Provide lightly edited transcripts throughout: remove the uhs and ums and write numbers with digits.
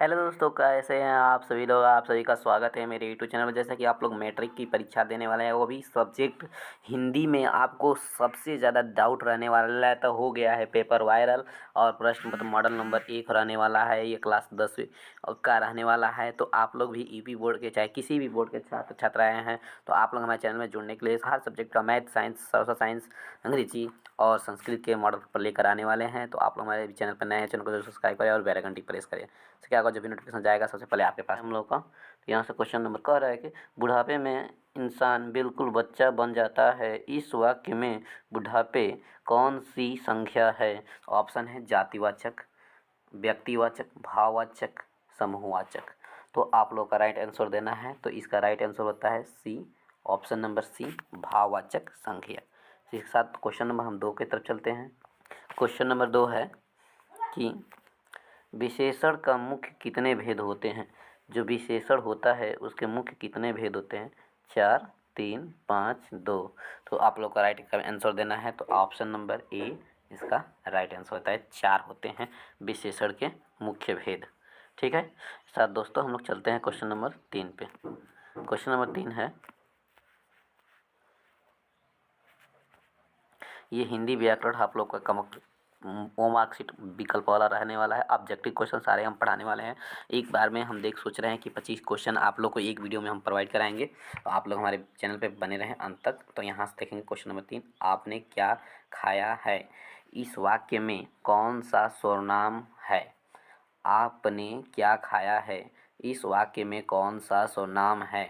Hello दोस्तों, कैसे हैं आप सभी लोग। आप सभी का स्वागत है मेरे यूट्यूब चैनल में। जैसा कि आप लोग मैट्रिक की परीक्षा देने वाले हैं, वो भी सब्जेक्ट हिंदी में आपको सबसे ज़्यादा डाउट रहने वाला है। तो हो गया है पेपर वायरल और प्रश्न पत्र मॉडल नंबर 1 रहने वाला है। ये क्लास 10वीं का रहने वाला है। तो आप लोग भी यूपी बोर्ड के चाहे किसी भी बोर्ड के छात्र छात्राएँ हैं, तो आप लोग हमारे चैनल में जुड़ने के लिए हर सब्जेक्ट का मैथ, साइंस, सोशल साइंस, अंग्रेजी और संस्कृत के मॉडल पेपर लेकर आने वाले हैं। तो आप लोग हमारे चैनल पर नए हैं, चैनल को जरूर सब्सक्राइब करें और बेल आइकन प्रेस करें। तो क्या होगा, जब भी नोटिफिकेशन जाएगा सबसे पहले आपके पास हम लोग का। तो यहाँ से क्वेश्चन नंबर कह रहा है कि बुढ़ापे में इंसान बिल्कुल बच्चा बन जाता है। इस वाक्य में बुढ़ापे कौन सी संख्या है? ऑप्शन है जातिवाचक, व्यक्तिवाचक, भाववाचक, समूहवाचक। तो आप लोग का राइट आंसर देना है। तो इसका राइट आंसर होता है सी, ऑप्शन नंबर सी, भाववाचक संख्या। इसके साथ क्वेश्चन नंबर हम 2 की तरफ चलते हैं। क्वेश्चन नंबर 2 है कि विशेषण का मुख्य कितने भेद होते हैं? जो विशेषण होता है उसके मुख्य कितने भेद होते हैं? 4, 3, 5, 2। तो आप लोग का राइट आंसर देना है। तो ऑप्शन नंबर ए इसका राइट आंसर होता है। 4 होते हैं विशेषण के मुख्य भेद। ठीक है। साथ दोस्तों हम लोग चलते हैं क्वेश्चन नंबर 3 पे। क्वेश्चन नंबर 3 है, ये हिंदी व्याकरण आप लोग का वो मार्कशीट विकल्प वाला रहने वाला है। ऑब्जेक्टिव क्वेश्चन सारे हम पढ़ाने वाले हैं। एक बार में हम सोच रहे हैं कि 25 क्वेश्चन आप लोग को एक वीडियो में हम प्रोवाइड कराएंगे। तो आप लोग हमारे चैनल पे बने रहें अंत तक। तो यहाँ से देखेंगे क्वेश्चन नंबर 3, आपने क्या खाया है? इस वाक्य में कौन सा सर्वनाम है? आपने क्या खाया है? इस वाक्य में कौन सा सर्वनाम है?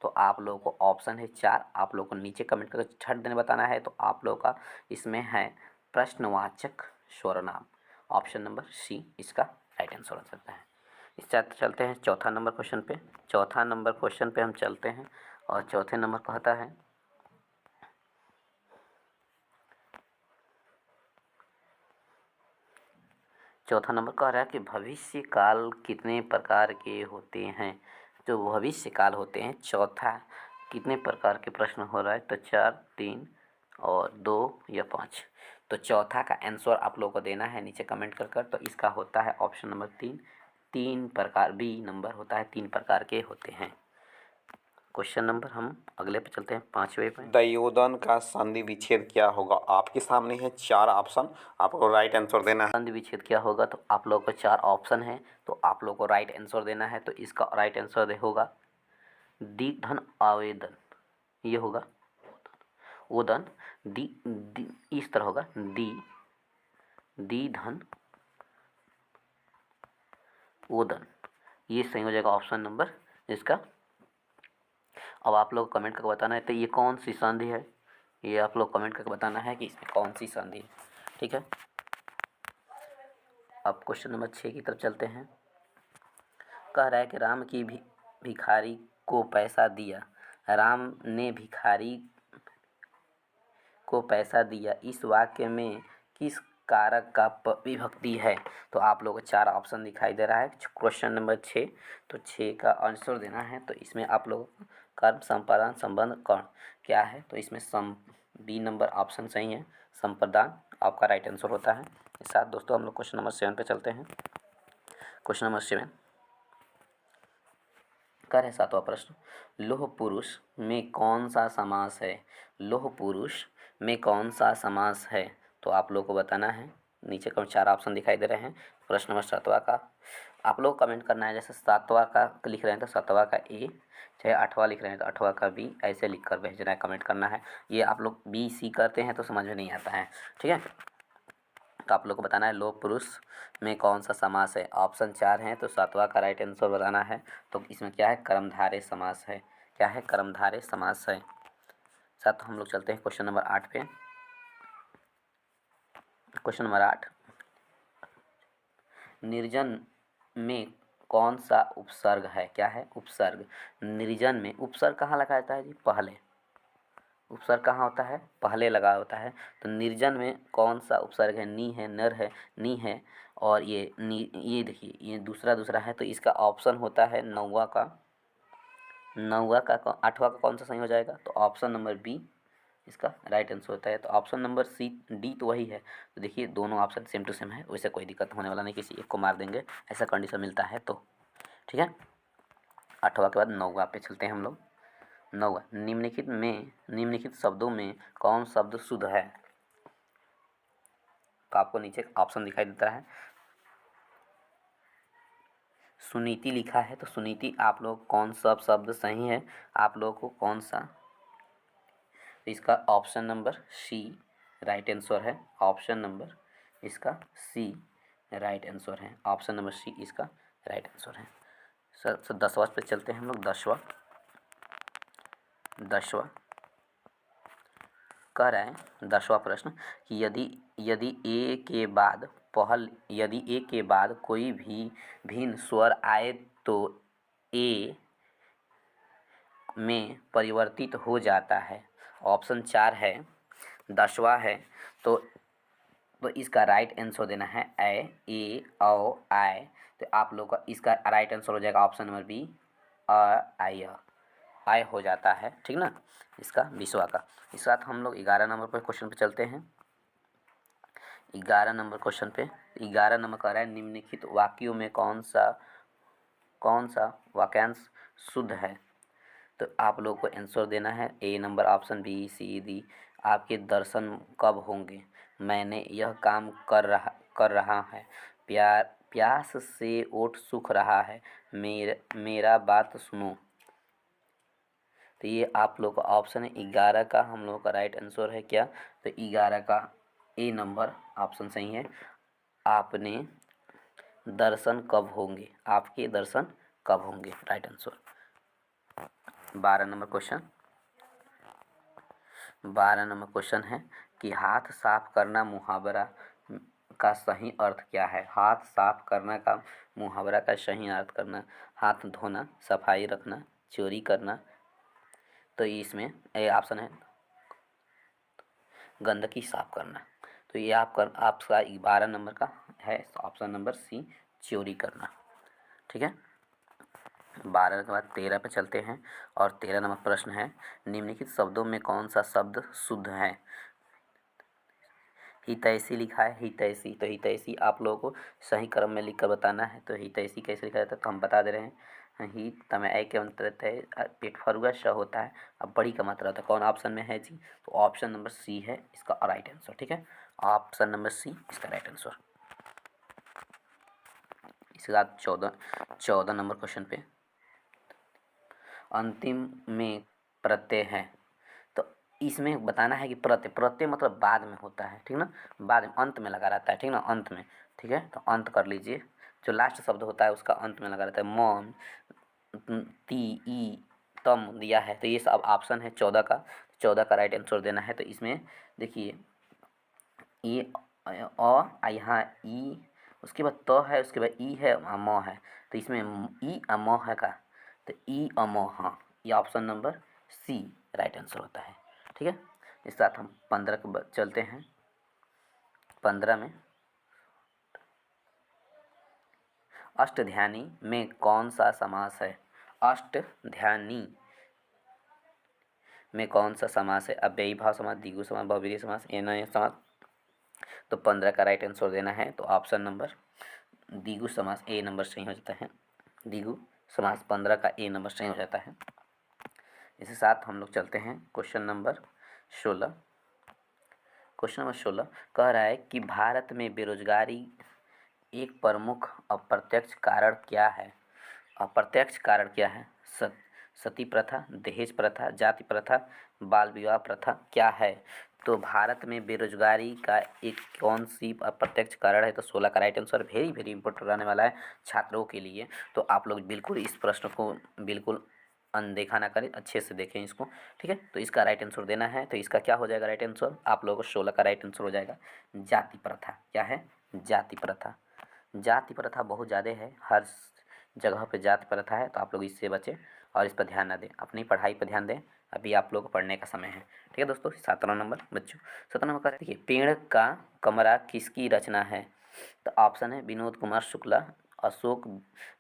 तो आप लोगों को ऑप्शन है 4। आप लोगों को नीचे कमेंट करके छठ दिन बताना है। तो आप लोगों का इसमें है प्रश्नवाचक सर्वनाम। ऑप्शन नंबर सी इसका राइट आंसर हो सकता है। इस साथ चलते हैं चौथा नंबर क्वेश्चन पे। चौथा नंबर क्वेश्चन पे हम चलते हैं और चौथे नंबर कहता है, चौथा नंबर कह रहा है कि भविष्य काल कितने प्रकार के होते हैं? जो भविष्य काल होते हैं, चौथा कितने प्रकार के प्रश्न हो रहा है? तो 4, 3 और 2 या 5। तो चौथा का आंसर आप लोगों को देना है नीचे कमेंट कर। तो इसका होता है ऑप्शन नंबर 3, 3 प्रकार, बी नंबर होता है 3 प्रकार के होते हैं। क्वेश्चन नंबर हम अगले पे चलते हैं, 5वें पे। दयोदन का संधि विच्छेद क्या होगा? आपके सामने है 4 ऑप्शन, आपको राइट आंसर देना है। संधि विच्छेद क्या होगा? तो आप लोगों को 4 ऑप्शन है, तो आप लोगों को राइट आंसर देना है। तो इसका राइट आंसर होगा डी धन आवेदन। ये होगा ओदन, दी इस तरह होगा दी धन ओदन। ये सही हो जाएगा ऑप्शन नंबर इसका। अब आप लोग कमेंट करके बताना है तो ये कौन सी संधि है। ये आप लोग कमेंट करके बताना है कि इसमें कौन सी संधि है। ठीक है। अब क्वेश्चन नंबर 6 की तरफ चलते हैं। कह रहा है कि राम की भिखारी को पैसा दिया। राम ने भिखारी को पैसा दिया। इस वाक्य में किस कारक का विभक्ति है? तो आप लोगों को 4 ऑप्शन दिखाई दे रहा है। Question number 6। तो 6 का आंसर देना है। तो इसमें आप लोगों को कर्म, संपादन, संबंध, कर्ण क्या है? तो इसमें बी नंबर ऑप्शन सही है, संप्रदान आपका राइट आंसर होता है। इस साथ दोस्तों हम लोग क्वेश्चन नंबर 7 पे चलते हैं। क्वेश्चन नंबर 7 कर है 7वां प्रश्न, लोह पुरुष में कौन सा समास है? लोह पुरुष में कौन सा समास है? तो आप लोग को बताना है। नीचे कौन 4 ऑप्शन दिखाई दे रहे हैं। प्रश्न नंबर 7वां का आप लोग कमेंट करना है। जैसे 7वां का लिख रहे हैं तो 7वां का ए, चाहे 8वां लिख रहे हैं तो 8वां का बी, ऐसे लिख कर भेजना है, कमेंट करना है। ये आप लोग बी सी करते हैं तो समझ में नहीं आता है। ठीक है। तो आप लोग को बताना है लोह पुरुष में कौन सा समास है। ऑप्शन 4 हैं, तो 7वां का राइट आंसर बताना है। तो इसमें क्या है? कर्मधारय समास है। क्या है? कर्मधारय समास है। साथ हम लोग चलते हैं क्वेश्चन नंबर 8 पे। क्वेश्चन नंबर 8, निर्जन में कौन सा उपसर्ग है? क्या है? उपसर्ग। निर्जन में उपसर्ग कहाँ लगा जाता है जी? पहले। उपसर्ग कहाँ होता है? पहले लगा होता है। तो निर्जन में कौन सा उपसर्ग है? नी है, नर है, नी है और ये नी, ये देखिए ये दूसरा है। तो इसका ऑप्शन होता है 9वां का। 8वां का कौन सा सही हो जाएगा? तो ऑप्शन नंबर बी इसका राइट आंसर होता है। तो ऑप्शन नंबर सी, डी तो वही है। तो देखिए दोनों ऑप्शन सेम टू सेम है, वैसे कोई दिक्कत होने वाला नहीं, किसी एक को मार देंगे, ऐसा कंडीशन मिलता है। तो ठीक है। 8वां के बाद 9वां पे चलते हैं हम लोग। 9वां, निम्नलिखित शब्दों में कौन शब्द शुद्ध है? तो आपको नीचे एक ऑप्शन दिखाई देता है, सुनीति लिखा है, तो सुनीति आप लोग कौन सा शब्द सही है, आप लोगों को कौन सा? तो इसका option number C right answer है। ऑप्शन नंबर इसका सी राइट आंसर है। ऑप्शन नंबर सी इसका राइट आंसर है। सर 10वां पे चलते हैं हम लोग। 10वां कह रहा है, 10वां प्रश्न कि यदि ए के बाद कोई भी भिन्न स्वर आए तो ए में परिवर्तित हो जाता है। ऑप्शन 4 है, 10वां है। तो इसका राइट आंसर देना है ए औ आय। तो आप लोग का इसका राइट आंसर हो जाएगा ऑप्शन नंबर बी आय हो जाता है, ठीक ना, इसका 20वां का। इस साथ हम लोग 11 नंबर पर क्वेश्चन पे चलते हैं। 11 नंबर क्वेश्चन पे 11 नंबर कह रहा है, निम्नलिखित वाक्यों में कौन सा वाक्यांश शुद्ध है? तो आप लोग को आंसर देना है A number, option B C D. आपके दर्शन कब होंगे? मैंने यह काम कर रहा है। प्यास से ओठ सूख रहा है। मेरा बात सुनो। तो ये आप लोग का ऑप्शन है 11 का, हम लोग का राइट आंसर है क्या? तो 11 का ए नंबर ऑप्शन सही है। आपने दर्शन कब होंगे? आपके दर्शन कब होंगे, right answer. 12 number question 12 number question है कि हाथ साफ करना मुहावरा का सही अर्थ क्या है? हाथ साफ करना का मुहावरा का सही अर्थ करना, हाथ धोना, सफाई रखना, चोरी करना। तो इसमें ए ऑप्शन है गंदगी साफ करना। तो ये आपका 12 नंबर का है ऑप्शन नंबर सी चोरी करना, ठीक है। 12 के बाद 13 पे चलते हैं और 13 नंबर प्रश्न है, निम्नलिखित शब्दों में कौन सा शब्द शुद्ध है? हितैषी लिखा है, हितैषी। तो हितैषी आप लोगों को सही क्रम में लिखकर बताना है। तो हितैषी कैसे लिखा जाता है तो हम बता दे रहे हैं। हित तमें ऐ के अंतर रहता है, पेट फरुआ श होता है, अब बड़ी का मात्रा होता है। कौन ऑप्शन में है जी? तो ऑप्शन नंबर सी है इसका राइट आंसर, ठीक है। ऑप्शन नंबर सी इसका राइट आंसर। इसके बाद 14 नंबर क्वेश्चन पे अंतिम में प्रत्यय है। तो इसमें बताना है कि प्रत्यय मतलब बाद में होता है, ठीक ना, बाद में अंत में लगा रहता है, ठीक ना, अंत में, ठीक है। तो अंत कर लीजिए, जो लास्ट शब्द होता है उसका अंत में लगा रहता है। मौन, ती, ई, तम दिया है। तो ये सब ऑप्शन है 14 का। 14 का राइट आंसर देना है। तो इसमें देखिए ये यहाँ ई, उसके बाद त है, उसके बाद ई है, म है। तो इसमें ई म है का, तो ई म, हाँ, ये option number C right answer होता है, ठीक है। इस साथ हम 15 के बाद चलते हैं। 15 में अष्टध्यायी में कौन सा समास है? अष्टध्यायी में कौन सा समास है? अव्ययी भाव समास, द्विगु समास, बहुव्रीहि समास, अनवय समास। तो 15 का राइट आंसर देना है। तो ऑप्शन नंबर द्विगु समास ए नंबर सही हो जाता है। द्विगु समास 15 का ए नंबर सही हो जाता है। इसी साथ हम लोग चलते हैं क्वेश्चन नंबर 16। क्वेश्चन नंबर 16 कह रहा है कि भारत में बेरोजगारी एक प्रमुख अप्रत्यक्ष कारण क्या है? अप्रत्यक्ष कारण क्या है? सती प्रथा, दहेज प्रथा, जाति प्रथा, बाल विवाह प्रथा क्या है? तो भारत में बेरोजगारी का एक कौन सी अप्रत्यक्ष कारण है? तो 16 का right answer very very important रहने वाला है छात्रों के लिए। तो आप लोग बिल्कुल इस प्रश्न को बिल्कुल अनदेखा ना करें, अच्छे से देखें इसको, ठीक है। तो इसका राइट आंसर देना है। तो इसका क्या हो जाएगा राइट आंसर? आप लोगों को 16 का राइट आंसर हो जाएगा जाति प्रथा। क्या है? जाति प्रथा। जाति प्रथा बहुत ज़्यादा है, हर जगह पे जाति प्रथा है। तो आप लोग इससे बचें और इस पर ध्यान ना दें, अपनी पढ़ाई पर ध्यान दें। अभी आप लोग को पढ़ने का समय है, ठीक है दोस्तों। 17 नंबर बच्चों, 17 नंबर का देखिए, पेड़ का कमरा किसकी रचना है? तो ऑप्शन है विनोद कुमार शुक्ला, अशोक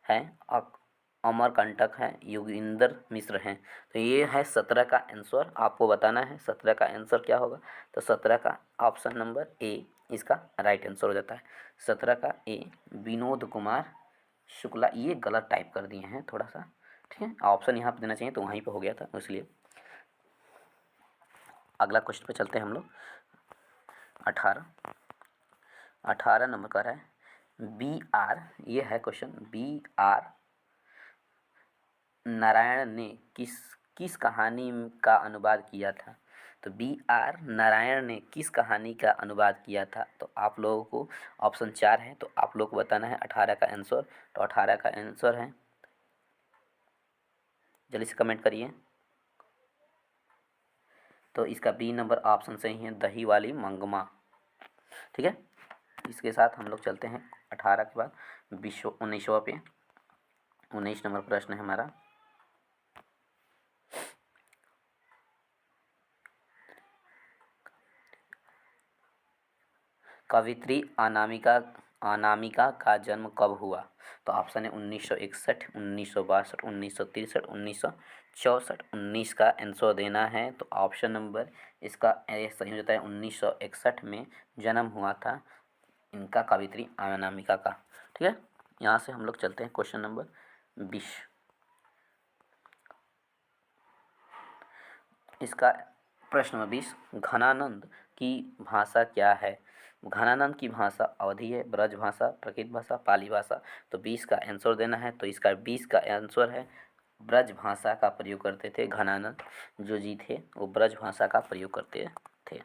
है, अमरकंटक है, योगेंद्र मिश्र हैं। तो ये है 17 का आंसर। आपको बताना है 17 का आंसर क्या होगा। तो 17 का ऑप्शन नंबर ए इसका राइट आंसर हो जाता है। 17 का ए विनोद कुमार शुक्ला, ये गलत टाइप कर दिए हैं थोड़ा सा, ठीक है, ऑप्शन यहाँ पे देना चाहिए तो वहीं पे हो गया था इसलिए। अगला क्वेश्चन पे चलते हैं हम लोग। 18 18 नंबर का है बी आर, ये है क्वेश्चन, बी आर नारायण ने किस किस कहानी का अनुवाद किया था। तो बी आर नारायण ने किस कहानी का अनुवाद किया था। तो आप लोगों को ऑप्शन 4 है, तो आप लोग को बताना है 18 का आंसर। तो 18 का आंसर है, जल्दी से कमेंट करिए। तो इसका बी नंबर ऑप्शन सही है, दही वाली मंगमा, ठीक है। इसके साथ हम लोग चलते हैं 18 के बाद 19वां पे। 19 नंबर प्रश्न है हमारा। कवियत्री अनामिका अनामिका का जन्म कब हुआ। तो ऑप्शन है 1961, 1962, 1963, 1964। 19 का आंसर देना है। तो ऑप्शन नंबर इसका सही हो जाता है 1961 में जन्म हुआ था इनका, कवियत्री अनामिका का, ठीक है। यहाँ से हम लोग चलते हैं क्वेश्चन नंबर 20। इसका प्रश्न नंबर 20, घनानंद की भाषा क्या है। घनानंद की भाषा अवधी है, ब्रज भाषा, प्रकृत भाषा, पाली भाषा। तो 20 का आंसर देना है। तो इसका 20 का आंसर है, ब्रज भाषा का प्रयोग करते थे घनानंद जो जी थे, वो ब्रज भाषा का प्रयोग करते थे।